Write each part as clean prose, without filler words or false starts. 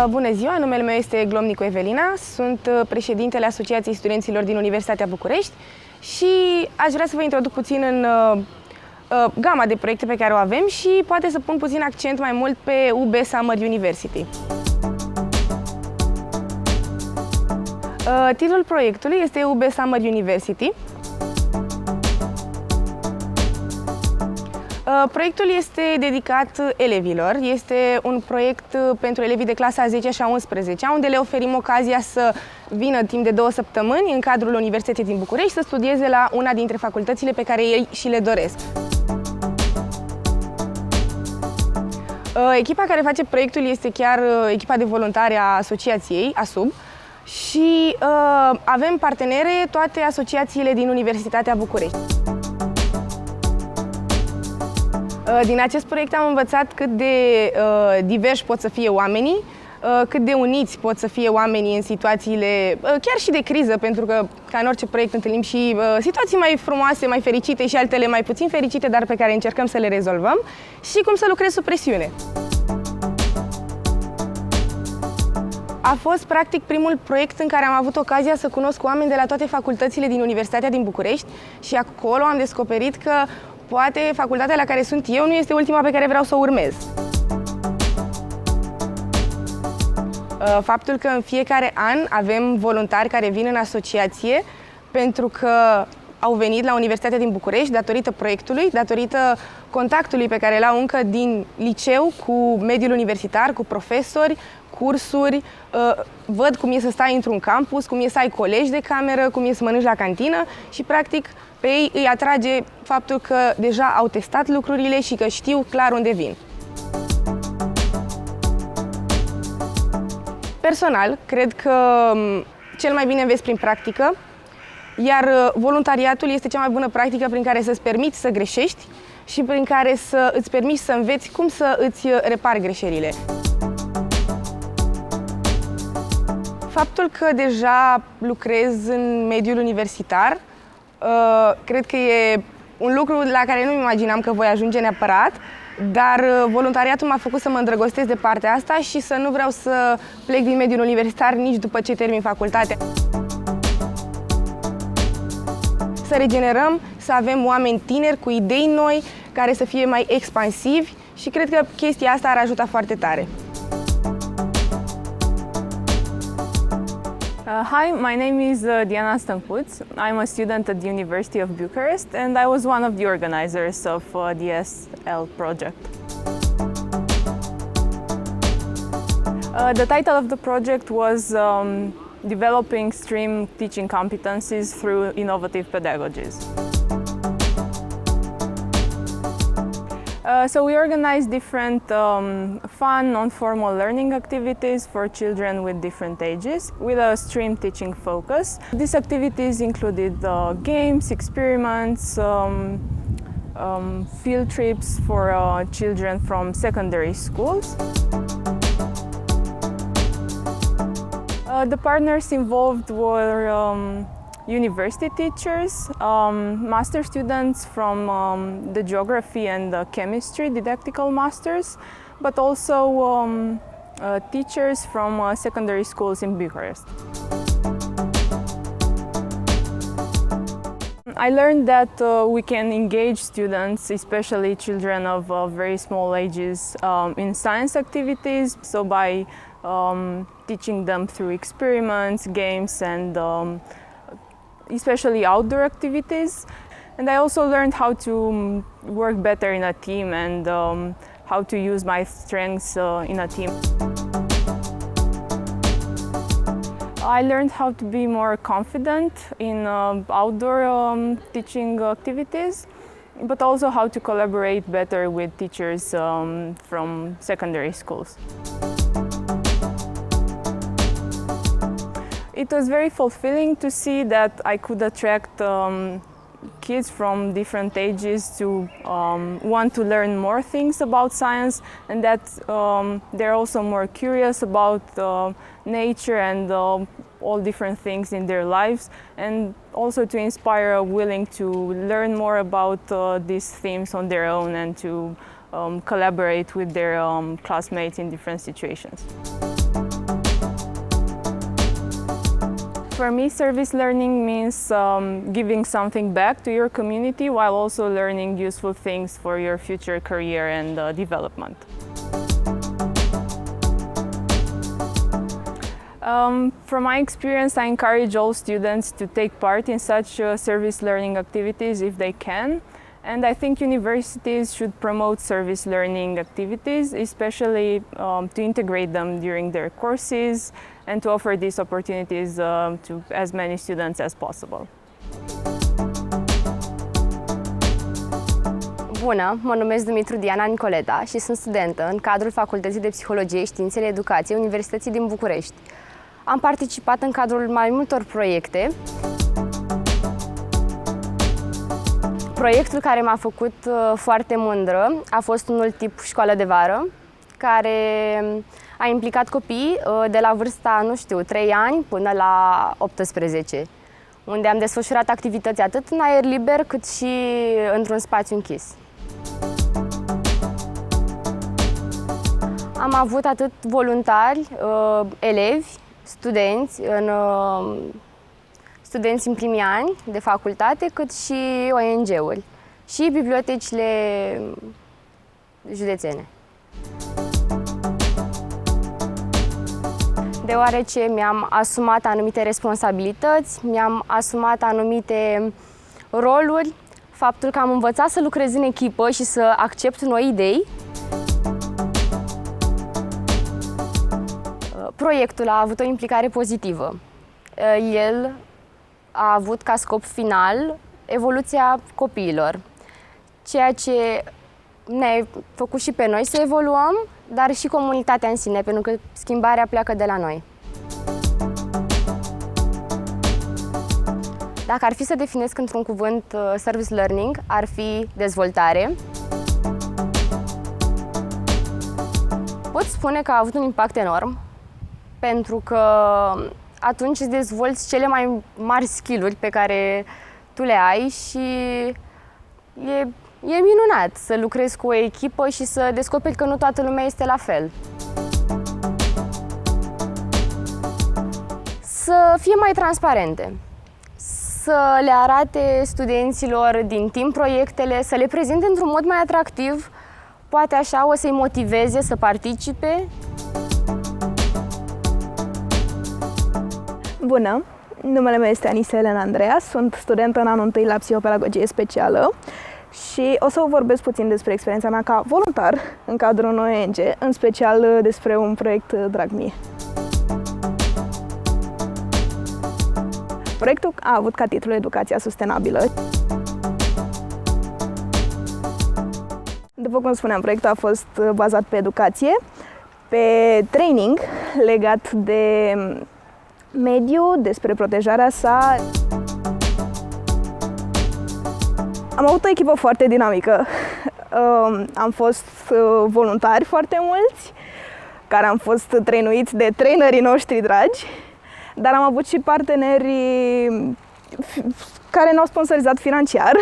Bună ziua, numele meu este Glomnicu Evelina, sunt președintele Asociației Studenților din Universitatea București și aș vrea să vă introduc puțin în gama de proiecte pe care o avem și poate să pun puțin accent mai mult pe UB Summer University. Titlul proiectului este UB Summer University. Proiectul este dedicat elevilor, este un proiect pentru elevii de clasa a 10-a și a 11-a, unde le oferim ocazia să vină timp de 2 săptămâni în cadrul Universității din București să studieze la una dintre facultățile pe care ei și le doresc. Echipa care face proiectul este chiar echipa de voluntari a asociației, ASUB, și avem partenere toate asociațiile din Universitatea București. Din acest proiect am învățat cât de diversi pot să fie oamenii, cât de uniți pot să fie oamenii în situațiile chiar și de criză, pentru că, ca în orice proiect, întâlnim și situații mai frumoase, mai fericite și altele mai puțin fericite, dar pe care încercăm să le rezolvăm, și cum să lucrezi sub presiune. A fost, practic, primul proiect în care am avut ocazia să cunosc oameni de la toate facultățile din Universitatea din București și acolo am descoperit că poate facultatea la care sunt eu nu este ultima pe care vreau să o urmez. Faptul că în fiecare an avem voluntari care vin în asociație pentru că au venit la Universitatea din București datorită proiectului, datorită contactului pe care l-au încă din liceu cu mediul universitar, cu profesori, cursuri, văd cum e să stai într-un campus, cum e să ai colegi de cameră, cum e să mănânci la cantină și, practic, pe ei îi atrage faptul că deja au testat lucrurile și că știu clar unde vin. Personal, cred că cel mai bine înveți prin practică, iar voluntariatul este cea mai bună practică prin care să-ți permiți să greșești și prin care să îți permiți să înveți cum să îți repari greșelile. Faptul că deja lucrez în mediul universitar, cred că e un lucru la care nu imaginam că voi ajunge neapărat, dar voluntariatul m-a făcut să mă îndrăgostesc de partea asta și să nu vreau să plec din mediul universitar nici după ce termin facultatea. Să regenerăm, să avem oameni tineri cu idei noi, care să fie mai expansivi și cred că chestia asta ar ajuta foarte tare. Hi, my name is Diana Stăncuț. I'm a student at the University of Bucharest and I was one of the organizers of the SL project. The title of the project was Developing STEAM Teaching Competencies through Innovative Pedagogies. So we organize different fun, non-formal learning activities for children with different ages with a STEAM teaching focus. These activities included games, experiments, field trips for children from secondary schools. The partners involved were university teachers, master students from the geography and the chemistry didactical masters, but also teachers from secondary schools in Bucharest. I learned that we can engage students, especially children of very small ages, in science activities, so by teaching them through experiments, games, and especially outdoor activities. And I also learned how to work better in a team and how to use my strengths in a team. I learned how to be more confident in outdoor teaching activities, but also how to collaborate better with teachers from secondary schools. It was very fulfilling to see that I could attract kids from different ages to want to learn more things about science, and that they're also more curious about nature and all different things in their lives, and also to inspire a willing to learn more about these themes on their own and to collaborate with their classmates in different situations. For me, service learning means giving something back to your community while also learning useful things for your future career and development. From my experience, I encourage all students to take part in such service learning activities if they can. And I think universities should promote service learning activities, especially to integrate them during their courses and to offer these opportunities to as many students as possible. Bună, mă numesc Dumitru Diana Nicoleta și sunt studentă în cadrul Facultății de Psihologie, Științele Educației Universității din București. Am participat în cadrul mai multor proiecte. Proiectul care m-a făcut foarte mândră a fost unul tip școală de vară, care a implicat copii de la vârsta, 3 ani până la 18, unde am desfășurat activități atât în aer liber cât și într-un spațiu închis. Am avut atât voluntari, elevi, studenți în primii ani de facultate, cât și ONG-uri și bibliotecile județene. Deoarece mi-am asumat anumite responsabilități, mi-am asumat anumite roluri, faptul că am învățat să lucrez în echipă și să accept noi idei. Proiectul a avut o implicare pozitivă. El a avut ca scop final evoluția copiilor, ceea ce ne-a făcut și pe noi să evoluăm, dar și comunitatea în sine, pentru că schimbarea pleacă de la noi. Dacă ar fi să definesc într-un cuvânt service learning, ar fi dezvoltare. Pot spune că a avut un impact enorm, pentru că atunci îți dezvolți cele mai mari skill-uri pe care tu le ai și e minunat să lucrezi cu o echipă și să descoperi că nu toată lumea este la fel. Să fie mai transparente, să le arate studenților din timp proiectele, să le prezinte într-un mod mai atractiv, poate așa o să-i motiveze să participe. Bună! Numele meu este Anisa Elena Andreea, sunt studentă în anul 1 la psihopedagogie specială și o să vă vorbesc puțin despre experiența mea ca voluntar în cadrul unui ONG, în special despre un proiect drag mie. Proiectul a avut ca titlu Educația sustenabilă. După cum spuneam, proiectul a fost bazat pe educație, pe training legat de mediu, despre protejarea sa. Am avut o echipă foarte dinamică. Am fost voluntari foarte mulți, care am fost trainuiți de trainerii noștri dragi, dar am avut și parteneri care ne-au sponsorizat financiar,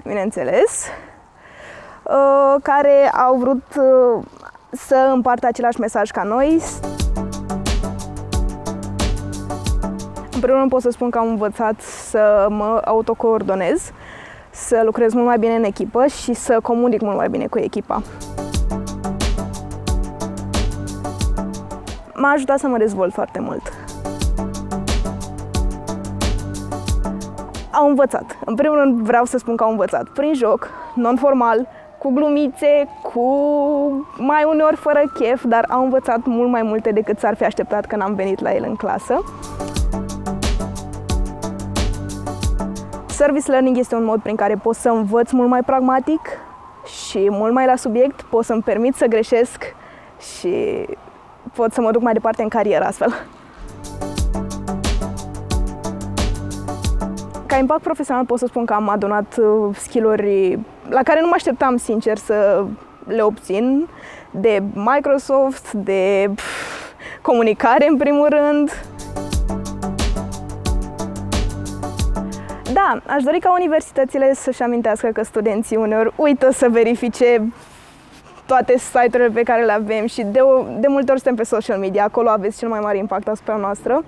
bineînțeles, care au vrut să împartă același mesaj ca noi. În primul rând pot să spun că am învățat să mă autocoordonez, să lucrez mult mai bine în echipă și să comunic mult mai bine cu echipa. M-a ajutat să mă dezvolt foarte mult. Au învățat. În primul rând vreau să spun că au învățat prin joc, non-formal, cu glumițe, cu mai uneori fără chef, dar au învățat mult mai multe decât s-ar fi așteptat când am venit la el în clasă. Service learning este un mod prin care pot să învăț mult mai pragmatic și mult mai la subiect, pot să-mi permit să greșesc și pot să mă duc mai departe în carieră astfel. Ca impact profesional pot să spun că am adunat skill-uri la care nu mă așteptam, sincer, să le obțin, de Microsoft, de comunicare în primul rând. Da, aș dori ca universitățile să-și amintească că studenții uneori uită să verifice toate site-urile pe care le avem și de multe ori suntem pe social media, acolo aveți cel mai mare impact asupra noastră.